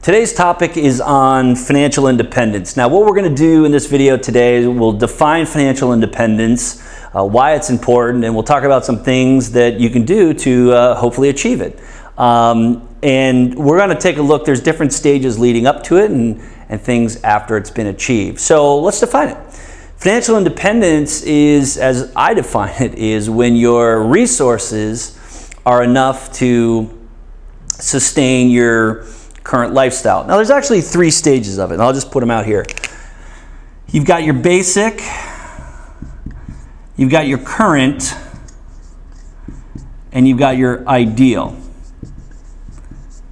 Today's topic is on financial independence. Now, what we're going to do in this video today is we'll define financial independence, why it's important, and we'll talk about some things that you can do to hopefully achieve it. And we're going to take a look. There's different stages leading up to it and things after it's been achieved. So let's define it. Financial independence is, as I define it, is when your resources are enough to sustain your current lifestyle. Now, there's actually three stages of it, and I'll just put them out here. You've got your basic, you've got your current, and you've got your ideal.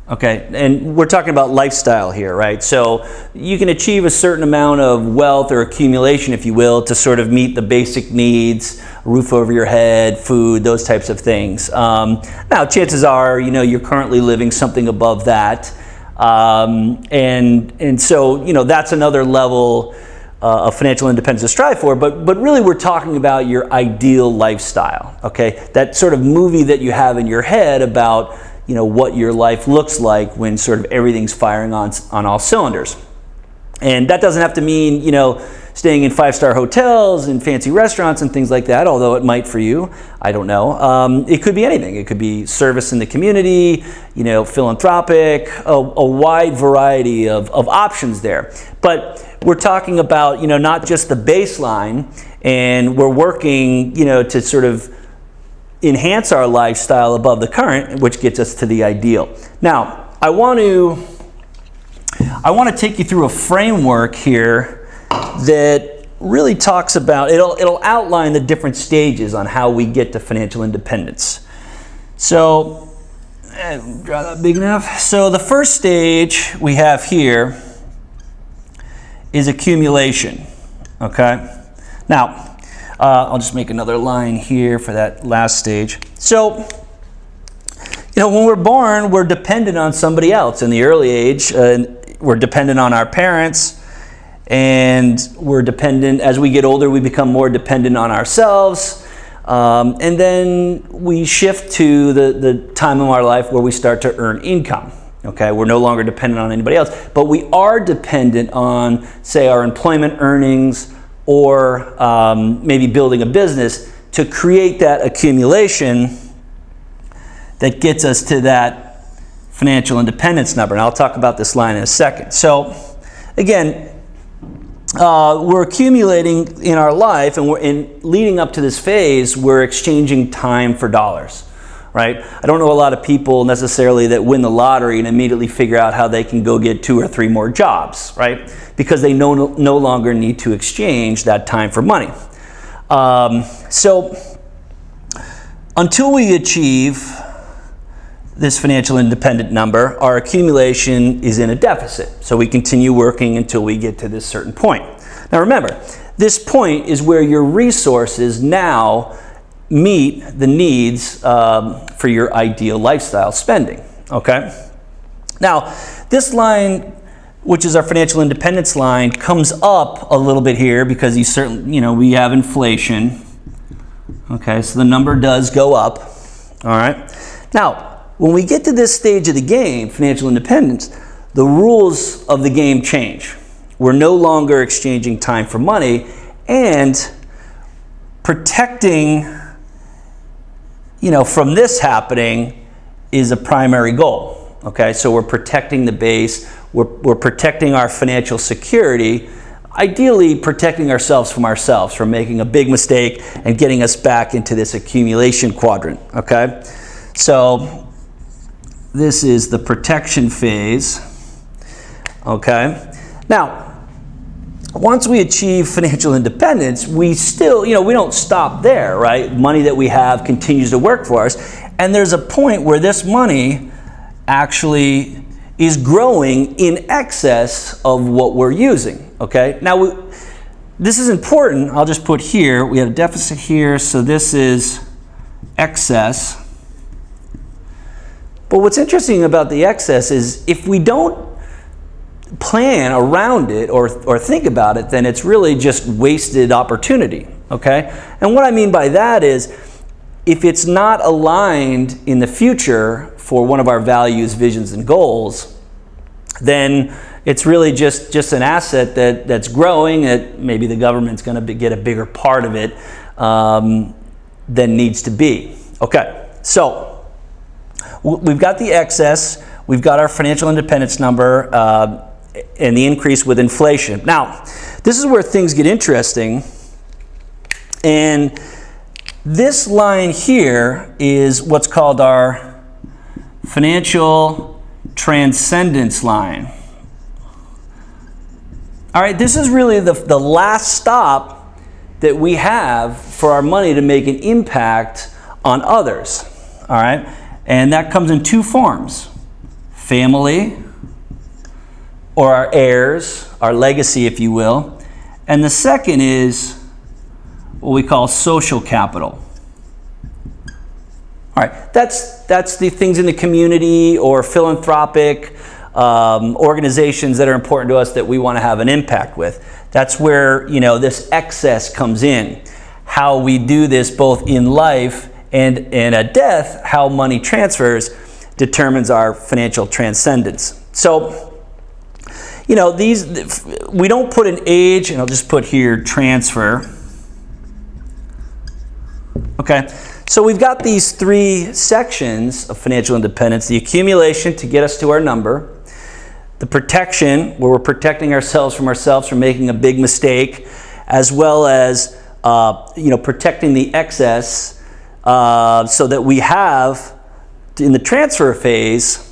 Okay, and we're talking about lifestyle here, right? So you can achieve a certain amount of wealth or accumulation, if you will, to sort of meet the basic needs, roof over your head, food, those types of things. Now, chances are, you're currently living something above that. And so, that's another level of financial independence to strive for, but really we're talking about your ideal lifestyle, okay? That sort of movie that you have in your head about what your life looks like when sort of everything's firing on all cylinders. And that doesn't have to mean, staying in 5-star hotels and fancy restaurants and things like that, although it might for you. I don't know. It could be anything. It could be service in the community, philanthropic, a wide variety of options there. But we're talking about, not just the baseline, and we're working, to sort of enhance our lifestyle above the current, which gets us to the ideal. Now, I want to take you through a framework here that really talks about, it'll outline the different stages on how we get to financial independence. So, draw that big enough. So the first stage we have here is accumulation, okay? Now, I'll just make another line here for that last stage. So, when we're born, we're dependent on somebody else. In the early age, we're dependent on our parents, and we're dependent, as we get older, we become more dependent on ourselves. And then we shift to the time of our life where we start to earn income. Okay, we're no longer dependent on anybody else, but we are dependent on, say, our employment earnings, or maybe building a business to create that accumulation that gets us to that financial independence number. And I'll talk about this line in a second. So again, we're accumulating in our life, and leading up to this phase, we're exchanging time for dollars, right? I don't know a lot of people necessarily that win the lottery and immediately figure out how they can go get 2 or 3 more jobs, right? Because they no longer need to exchange that time for money. So until we achieve this financial independent number, our accumulation is in a deficit. So we continue working until we get to this certain point. Now remember, this point is where your resources now meet the needs for your ideal lifestyle spending, okay? Now, this line, which is our financial independence line, comes up a little bit here because we have inflation. Okay, so the number does go up. All right. Now, when we get to this stage of the game, financial independence, the rules of the game change. We're no longer exchanging time for money, and protecting, from this happening is a primary goal. Okay, so we're protecting the base. We're protecting our financial security, ideally protecting ourselves from making a big mistake and getting us back into this accumulation quadrant, okay? So this is the protection phase, okay? Now, once we achieve financial independence, we still, we don't stop there, right? Money that we have continues to work for us, and there's a point where this money actually is growing in excess of what we're using, okay? Now, this is important. I'll just put here, we have a deficit here, so this is excess. But what's interesting about the excess is if we don't plan around it or think about it, then it's really just wasted opportunity, okay? And what I mean by that is if it's not aligned in the future for one of our values, visions, and goals, then it's really just an asset that's growing, that maybe the government's going to get a bigger part of it than needs to be. Okay, so we've got the excess, we've got our financial independence number, and the increase with inflation. Now, this is where things get interesting, and this line here is what's called our financial transcendence line. All right, this is really the last stop that we have for our money to make an impact on others. All right, and that comes in two forms: family, or our heirs, our legacy, if you will. And the second is what we call social capital. All right, that's the things in the community or philanthropic organizations that are important to us that we want to have an impact with. That's where, you know, this excess comes in. How we do this both in life and at death, how money transfers determines our financial transcendence. So, you know, we don't put an age, and I'll just put here transfer. Okay, so we've got these three sections of financial independence: the accumulation to get us to our number, the protection, where we're protecting ourselves from making a big mistake, as well as protecting the excess so that we have, in the transfer phase,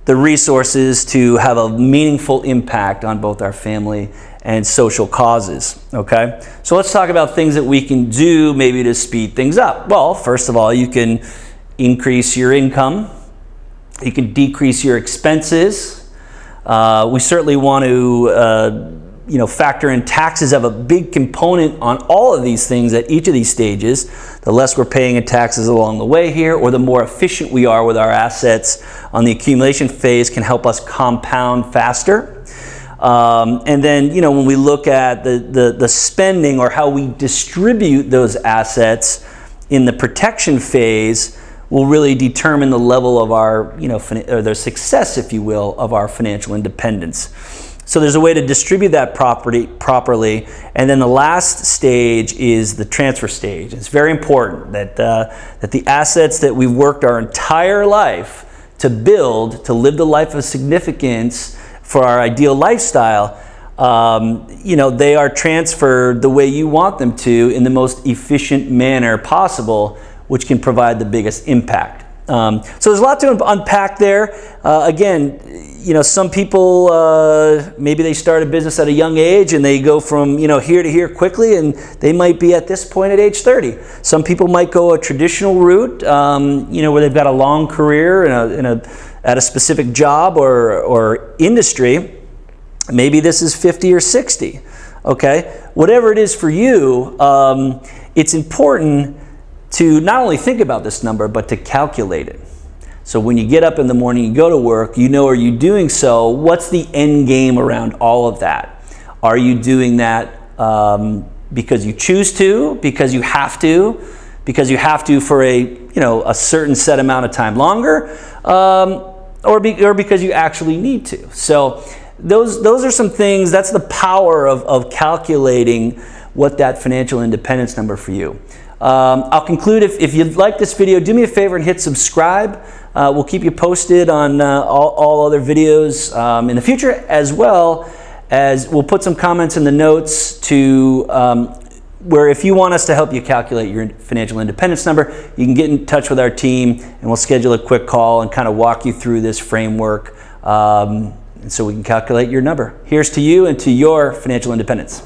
the resources to have a meaningful impact on both our family and social causes. Okay, so let's talk about things that we can do maybe to speed things up. Well, first of all, you can increase your income. You can decrease your expenses. We certainly want to factor in taxes. Have a big component on all of these things at each of these stages. The less we're paying in taxes along the way here, or the more efficient we are with our assets on the accumulation phase, can help us compound faster. And then, you know, when we look at the spending or how we distribute those assets in the protection phase, will really determine the level of our, or the success, if you will, of our financial independence. So there's a way to distribute that properly. And then the last stage is the transfer stage. It's very important that the assets that we've worked our entire life to build, to live the life of significance for our ideal lifestyle, they are transferred the way you want them to, in the most efficient manner possible, which can provide the biggest impact. So there's a lot to unpack there. Again, some people, maybe they start a business at a young age and they go from, here to here quickly, and they might be at this point at age 30. Some people might go a traditional route, where they've got a long career at a specific job or industry. Maybe this is 50 or 60, okay? Whatever it is for you, it's important to not only think about this number, but to calculate it. So when you get up in the morning, you go to work, are you doing so? What's the end game around all of that? Are you doing that because you choose to, because you have to for a certain set amount of time longer, or because you actually need to? So those are some things. That's the power of calculating what that financial independence number for you. I'll conclude. If you like this video, do me a favor and hit subscribe. We'll keep you posted on all other videos in the future, as well as we'll put some comments in the notes to where if you want us to help you calculate your financial independence number, you can get in touch with our team and we'll schedule a quick call and kind of walk you through this framework, and so we can calculate your number. Here's to you and to your financial independence.